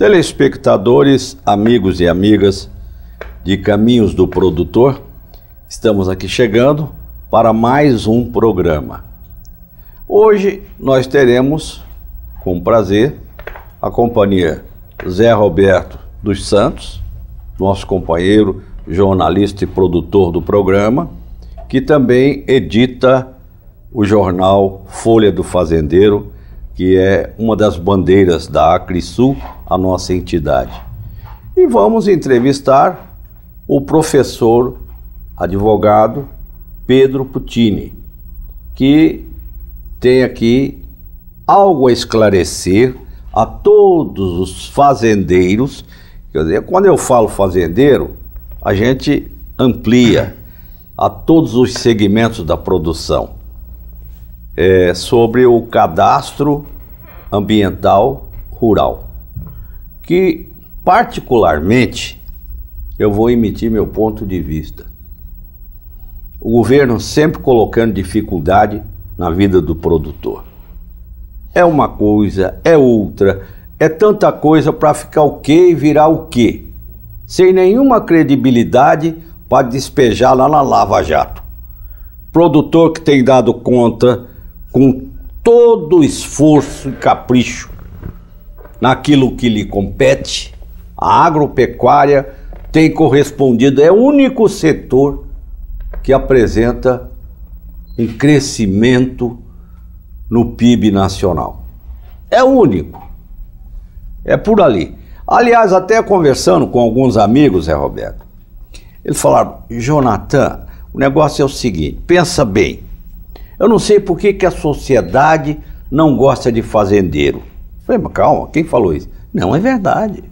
Telespectadores, amigos e amigas de Caminhos do Produtor, estamos aqui chegando para mais um programa. Hoje nós teremos, com prazer, a companhia Zé Roberto dos Santos, nosso companheiro, jornalista e produtor do programa, que também edita o jornal Folha do Fazendeiro, que é uma das bandeiras da Acrisul, a nossa entidade. E vamos entrevistar o professor advogado Pedro Puccini, que tem aqui algo a esclarecer a todos os fazendeiros. Quer dizer, quando eu falo fazendeiro, a gente amplia a todos os segmentos da produção. Sobre o cadastro ambiental rural, que particularmente eu vou emitir meu ponto de vista. O governo sempre colocando dificuldade na vida do produtor. É uma coisa, é outra, é tanta coisa para ficar o quê e virar o quê, sem nenhuma credibilidade para despejar lá na Lava Jato. Produtor que tem dado conta com todo o esforço e capricho naquilo que lhe compete, a agropecuária tem correspondido, é o único setor que apresenta um crescimento no PIB nacional. É o único. É por ali. Aliás, até conversando com alguns amigos, Zé Roberto, eles falaram: Jonathan, o negócio é o seguinte, pensa bem, eu não sei por que a sociedade não gosta de fazendeiro. Eu falei, mas calma, quem falou isso? Não, é verdade.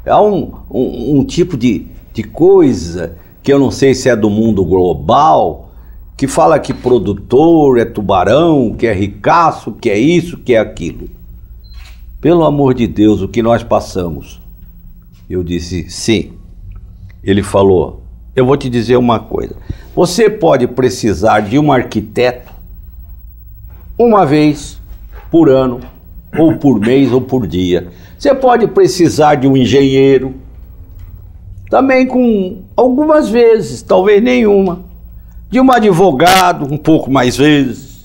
Há um tipo de coisa que eu não sei se é do mundo global, que fala que produtor é tubarão, que é ricaço, que é isso, que é aquilo. Pelo amor de Deus, o que nós passamos? Eu disse, sim. Ele falou, eu vou te dizer uma coisa. Você pode precisar de um arquiteto uma vez por ano, ou por mês, ou por dia. Você pode precisar de um engenheiro, também com algumas vezes, talvez nenhuma. De um advogado, um pouco mais vezes.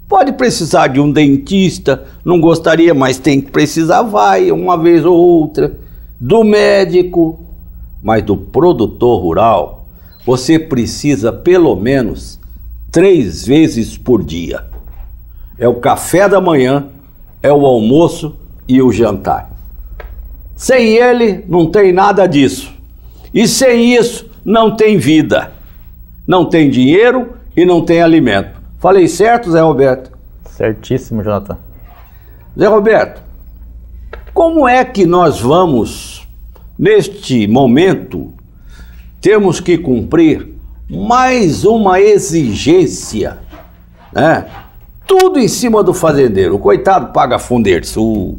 Pode precisar de um dentista, não gostaria, mas tem que precisar, vai, uma vez ou outra. Do médico, mas do produtor rural, você precisa pelo menos 3 vezes por dia. É o café da manhã, é o almoço e o jantar. Sem ele, não tem nada disso. E sem isso, não tem vida. Não tem dinheiro e não tem alimento. Falei certo, Zé Roberto? Certíssimo, Jonathan. Zé Roberto, como é que nós vamos, neste momento, temos que cumprir mais uma exigência, né? Tudo em cima do fazendeiro. O coitado paga Fundersul,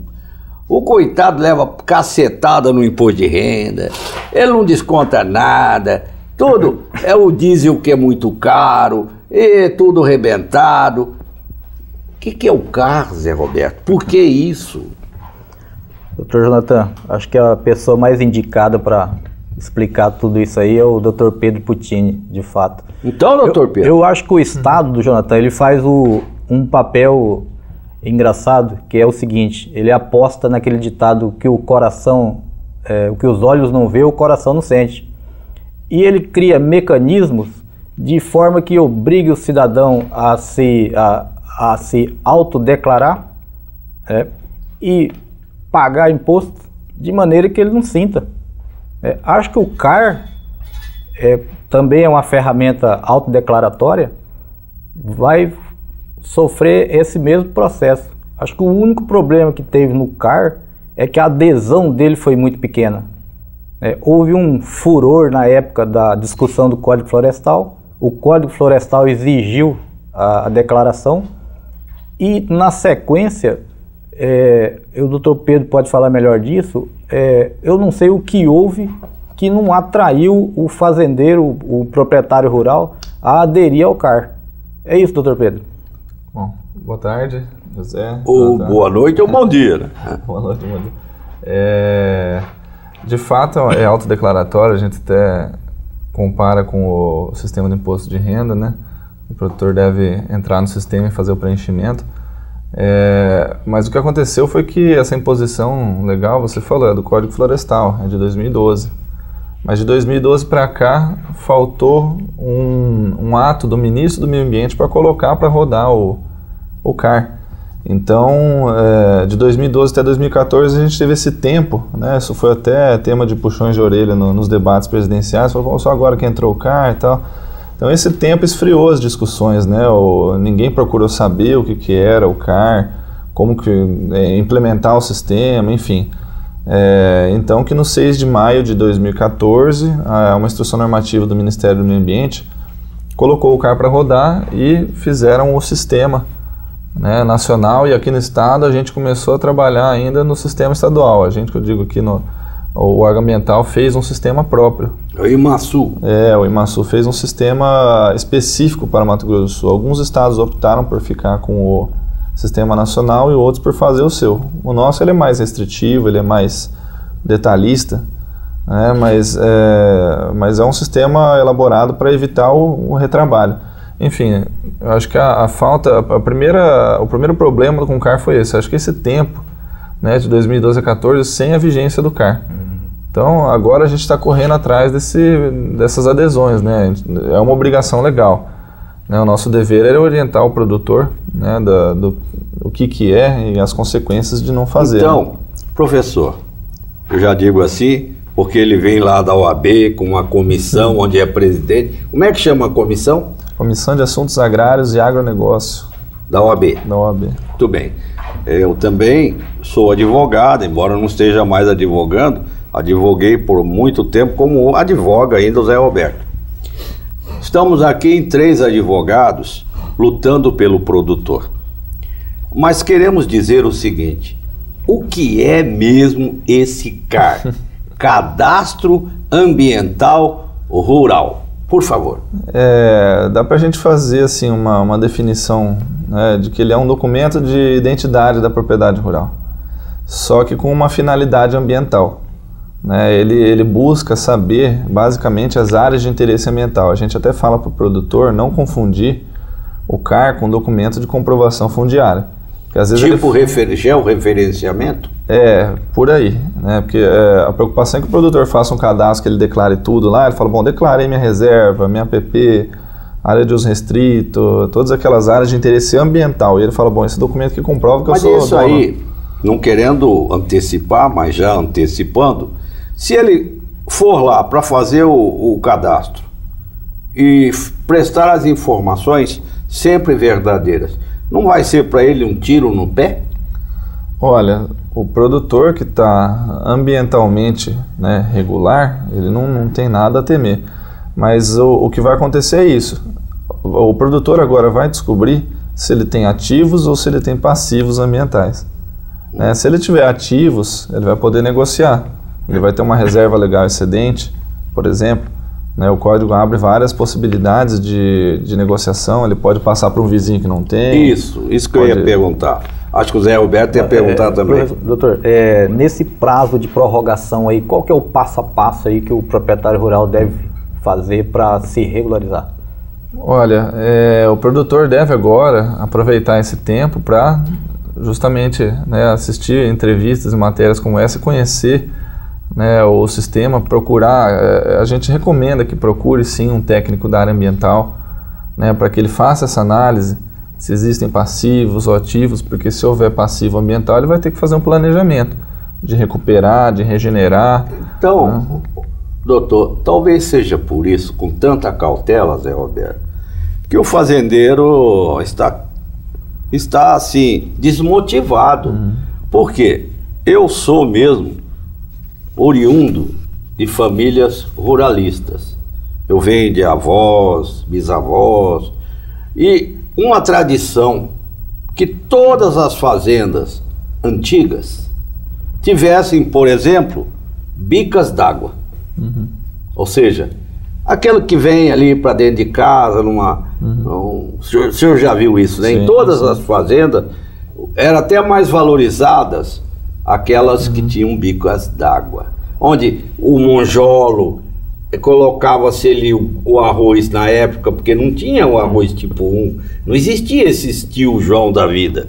o coitado leva cacetada no imposto de renda, ele não desconta nada, tudo é o diesel que é muito caro, e tudo arrebentado. O que é o carro, Zé Roberto? Por que isso? Doutor Jonathan, acho que a pessoa mais indicada para explicar tudo isso aí é o Dr. Pedro Puccini, de fato. Então, doutor Pedro? Eu acho que o Estado do Jonathan, ele faz um papel engraçado, que é o seguinte, ele aposta naquele ditado que o coração, o que os olhos não vê, o coração não sente. E ele cria mecanismos de forma que obrigue o cidadão a se autodeclarar e pagar imposto de maneira que ele não sinta. Acho que o CAR também é uma ferramenta autodeclaratória, vai sofrer esse mesmo processo. Acho que o único problema que teve no CAR é que a adesão dele foi muito pequena. Houve um furor na época da discussão do Código Florestal, o Código Florestal exigiu a declaração e na sequência, o doutor Pedro pode falar melhor disso, eu não sei o que houve que não atraiu o fazendeiro, o proprietário rural, a aderir ao CAR. É isso, doutor Pedro. Bom, boa tarde, José. Ou boa noite ou bom dia, né? Boa noite, bom dia. De fato, é autodeclaratório, a gente até compara com o sistema de imposto de renda, né? O produtor deve entrar no sistema e fazer o preenchimento. Mas o que aconteceu foi que essa imposição legal, você falou, é do Código Florestal, é de 2012. Mas de 2012 para cá, faltou um ato do ministro do Meio Ambiente para colocar para rodar o CAR. Então, de 2012 até 2014, a gente teve esse tempo, né? Isso foi até tema de puxões de orelha nos debates presidenciais, falou, só agora que entrou o CAR e tal. Então, esse tempo esfriou as discussões, né? Ninguém procurou saber o que era o CAR, como que implementar o sistema, enfim. Então, que no 6 de maio de 2014, uma instrução normativa do Ministério do Meio Ambiente colocou o CAR para rodar e fizeram o sistema, né, nacional, e aqui no estado a gente começou a trabalhar ainda no sistema estadual. A gente, que eu digo aqui, o órgão ambiental fez um sistema próprio. O IMASU. O IMASU fez um sistema específico para Mato Grosso do Sul. Alguns estados optaram por ficar com o sistema nacional e outros por fazer o seu. O nosso ele é mais restritivo, ele é mais detalhista, né, mas é um sistema elaborado para evitar o retrabalho. Enfim, eu acho que o primeiro problema com o CAR foi esse. Acho que esse tempo, né, de 2012 a 2014, sem a vigência do CAR. Então, agora a gente está correndo atrás dessas adesões, né? É uma obrigação legal. Né? O nosso dever é orientar o produtor, né, do que é e as consequências de não fazer. Então, professor, eu já digo assim, porque ele vem lá da OAB com uma comissão onde é presidente. Como é que chama a comissão? Comissão de Assuntos Agrários e Agronegócio. Da OAB? Da OAB. Muito bem. Eu também sou advogado, embora não esteja mais advogando, advoguei por muito tempo como advoga ainda o Zé Roberto. Estamos aqui em 3 advogados lutando pelo produtor. Mas queremos dizer o seguinte, o que é mesmo esse CAR? Cadastro Ambiental Rural. Por favor. Dá para a gente fazer assim, uma definição, né, de que ele é um documento de identidade da propriedade rural, só que com uma finalidade ambiental. Né, ele busca saber, basicamente, as áreas de interesse ambiental. A gente até fala para o produtor não confundir o CAR com documento de comprovação fundiária. Porque, às vezes georreferenciamento? Por aí, né? Porque a preocupação é que o produtor faça um cadastro, que ele declare tudo lá, ele fala, bom, declarei minha reserva, minha APP, área de uso restrito, todas aquelas áreas de interesse ambiental. E ele fala, bom, esse documento que comprova que eu sou dono. Mas isso aí, não querendo antecipar, mas já antecipando, se ele for lá para fazer o cadastro e prestar as informações sempre verdadeiras, não vai ser para ele um tiro no pé? Olha, o produtor que está ambientalmente, né, regular, ele não tem nada a temer. Mas o que vai acontecer é isso. O produtor agora vai descobrir se ele tem ativos ou se ele tem passivos ambientais. Né? Se ele tiver ativos, ele vai poder negociar. Ele vai ter uma reserva legal excedente, por exemplo. Né, o código abre várias possibilidades de negociação, ele pode passar para um vizinho que não tem. Isso que eu ia perguntar. Acho que o Zé Roberto ia perguntar também. Doutor, nesse prazo de prorrogação aí, qual que é o passo a passo aí que o proprietário rural deve fazer para se regularizar? Olha, o produtor deve agora aproveitar esse tempo para justamente, né, assistir entrevistas e matérias como essa e conhecer, né, o sistema, procurar, a gente recomenda que procure sim um técnico da área ambiental, né, para que ele faça essa análise, se existem passivos ou ativos, porque se houver passivo ambiental, ele vai ter que fazer um planejamento de recuperar, de regenerar. Então, né? Doutor, talvez seja por isso, com tanta cautela, Zé Roberto, que o fazendeiro está assim, desmotivado. Por quê? Eu sou mesmo oriundo de famílias ruralistas. Eu venho de avós, bisavós, e uma tradição que todas as fazendas antigas tivessem, por exemplo, bicas d'água. Ou seja, aquele que vem ali para dentro de casa, o senhor já viu isso, né? Sim, em todas as fazendas, eram até mais valorizadas aquelas que tinham bicas d'água, onde o monjolo colocava-se ali o arroz na época, porque não tinha o arroz tipo 1, não existia esse tio João da vida.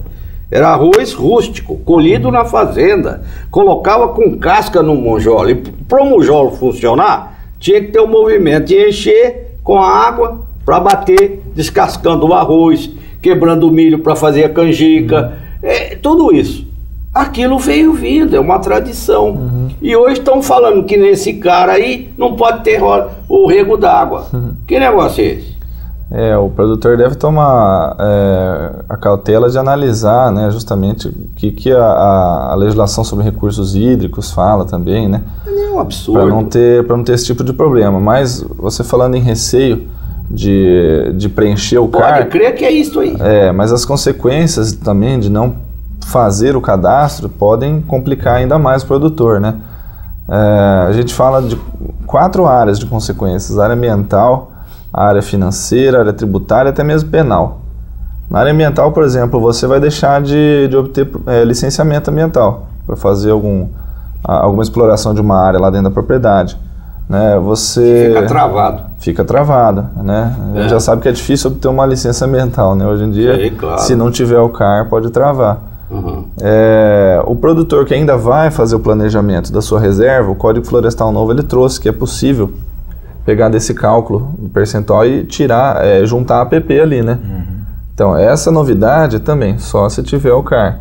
Era arroz rústico, colhido na fazenda, colocava com casca no monjolo, e para o monjolo funcionar, tinha que ter um movimento de encher com a água para bater, descascando o arroz, quebrando o milho para fazer a canjica, tudo isso. Aquilo veio vindo, é uma tradição. E hoje estão falando que nesse cara aí não pode ter o rego d'água. Que negócio é esse? O produtor deve tomar a cautela de analisar, né, justamente o que a legislação sobre recursos hídricos fala também, né? É um absurdo. Para não ter esse tipo de problema. Mas você falando em receio de preencher o CAR... Pode crer que é isso aí. Mas as consequências também de não fazer o cadastro podem complicar ainda mais o produtor, né? A gente fala de 4 áreas de consequências: área ambiental, a área financeira, a área tributária e até mesmo penal. Na área ambiental, por exemplo, você vai deixar de obter licenciamento ambiental para fazer alguma exploração de uma área lá dentro da propriedade, né? Você fica travado, né? A gente já sabe que é difícil obter uma licença ambiental, né? Hoje em dia, claro, se não tiver o CAR, pode travar. O produtor que ainda vai fazer o planejamento da sua reserva, o Código Florestal novo ele trouxe que é possível pegar desse cálculo do percentual e tirar, juntar a APP ali, né? Então, essa novidade também, só se tiver o CAR,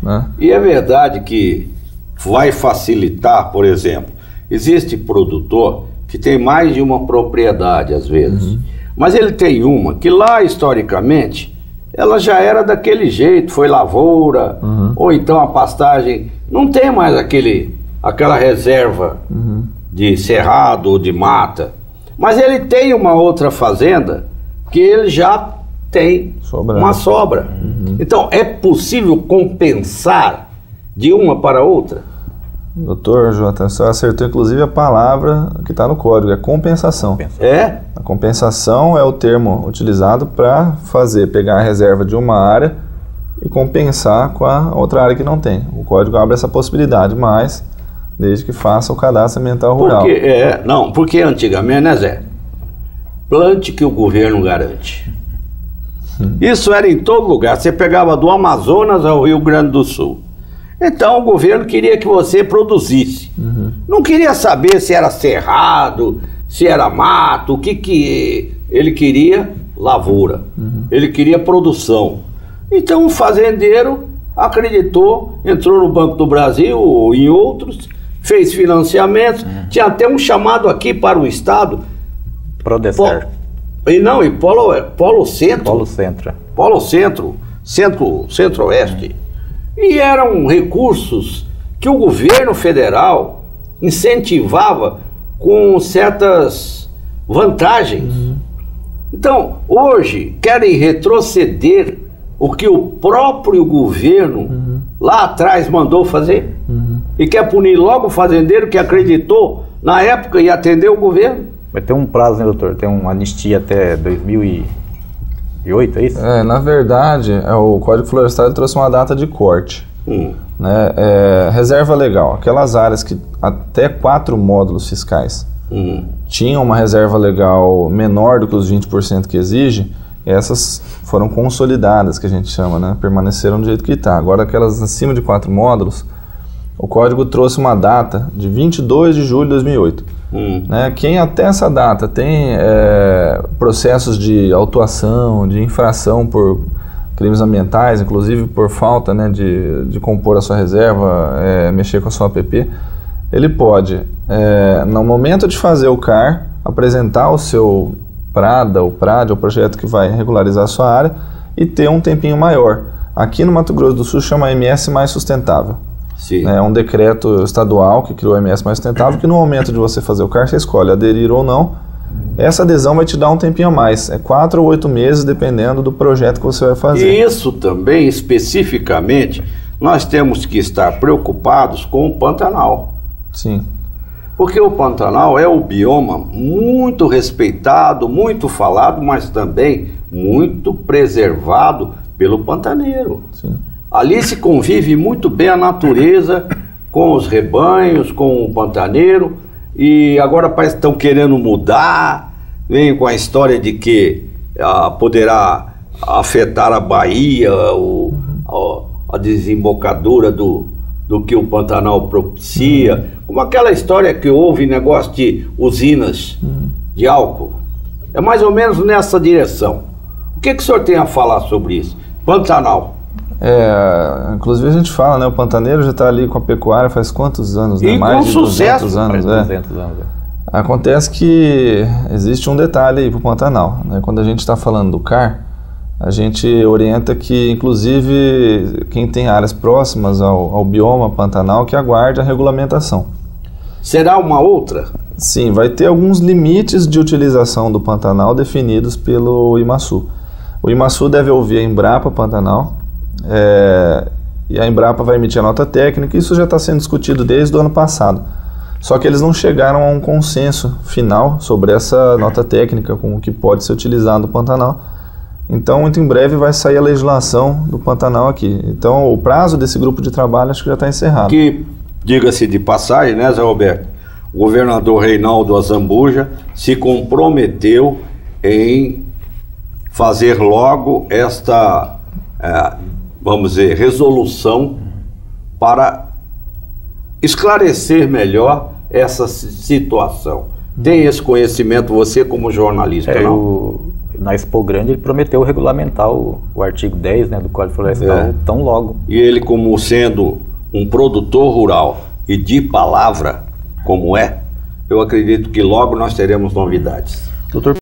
né? E é verdade que vai facilitar, por exemplo, existe produtor que tem mais de uma propriedade às vezes, mas ele tem uma que lá historicamente ela já era daquele jeito, foi lavoura, ou então a pastagem, não tem mais aquela reserva de cerrado ou de mata, mas ele tem uma outra fazenda que ele já tem uma sobra. Então é possível compensar de uma para outra? Doutor Jonathan, você acertou inclusive a palavra que está no código, é compensação. A compensação é o termo utilizado para pegar a reserva de uma área e compensar com a outra área que não tem. O código abre essa possibilidade, mas desde que faça o cadastro ambiental rural. Porque antigamente, né, Zé? Plante que o governo garante. Isso era em todo lugar, você pegava do Amazonas ao Rio Grande do Sul. Então o governo queria que você produzisse. Não queria saber se era cerrado, se era mato, o que ele queria? Lavoura. Ele queria produção. Então o fazendeiro acreditou, entrou no Banco do Brasil ou em outros, fez financiamentos, tinha até um chamado aqui para o estado. Prodecer. Polo Centro. Polo Centro. Centro-Oeste. E eram recursos que o governo federal incentivava com certas vantagens. Então, hoje, querem retroceder o que o próprio governo lá atrás mandou fazer e quer punir logo o fazendeiro que acreditou na época e atendeu o governo. Vai ter um prazo, né, doutor? Tem uma anistia até 2008, é isso? Na verdade, o Código Florestal trouxe uma data de corte. Né? Reserva legal, aquelas áreas que até 4 módulos fiscais tinham uma reserva legal menor do que os 20% que exige, essas foram consolidadas, que a gente chama, né? Permaneceram do jeito que está. Agora, aquelas acima de 4 módulos, o Código trouxe uma data de 22 de julho de 2008. Né? Quem até essa data tem processos de autuação, de infração por crimes ambientais, inclusive por falta, né, de compor a sua reserva, mexer com a sua APP, ele pode, no momento de fazer o CAR, apresentar o seu PRADA, o PRAD, o projeto que vai regularizar a sua área, e ter um tempinho maior. Aqui no Mato Grosso do Sul chama MS Mais Sustentável. É um decreto estadual que criou o MS Mais Sustentável, que no momento de você fazer o CAR, você escolhe aderir ou não. Essa adesão vai te dar um tempinho a mais, 4 ou 8 meses, dependendo do projeto que você vai fazer. E isso também, especificamente, nós temos que estar preocupados com o Pantanal. Sim. Porque o Pantanal é o bioma muito respeitado, muito falado, mas também muito preservado pelo pantaneiro. Sim. Ali se convive muito bem a natureza com os rebanhos, com o pantaneiro, e agora parece que estão querendo mudar, vem com a história de que poderá afetar a Bahia, a desembocadura do que o Pantanal propicia, como aquela história que houve, negócio de usinas de álcool. É mais ou menos nessa direção. O que o senhor tem a falar sobre isso? Pantanal. Inclusive a gente fala, né? O pantaneiro já está ali com a pecuária faz quantos anos? Né? E mais com de sucesso. 200 anos. 200 anos. Acontece que existe um detalhe aí para o Pantanal, né? Quando a gente está falando do CAR, a gente orienta que, inclusive, quem tem áreas próximas ao bioma Pantanal, que aguarde a regulamentação. Será uma outra? Sim, vai ter alguns limites de utilização do Pantanal definidos pelo IMASU. O IMASU deve ouvir a Embrapa Pantanal, e a Embrapa vai emitir a nota técnica. Isso já está sendo discutido desde o ano passado. Só que eles não chegaram a um consenso final sobre essa nota técnica com o que pode ser utilizado no Pantanal. Então, muito em breve vai sair a legislação do Pantanal aqui. Então, o prazo desse grupo de trabalho acho que já está encerrado. Que, diga-se de passagem, né, Zé Roberto? O governador Reinaldo Azambuja se comprometeu em fazer logo esta, vamos dizer, resolução para esclarecer melhor essa situação. Tem esse conhecimento você como jornalista, não? Na Expo Grande ele prometeu regulamentar o artigo 10, né, do Código Florestal tão logo. E ele, como sendo um produtor rural e de palavra, como eu acredito que logo nós teremos novidades. Doutor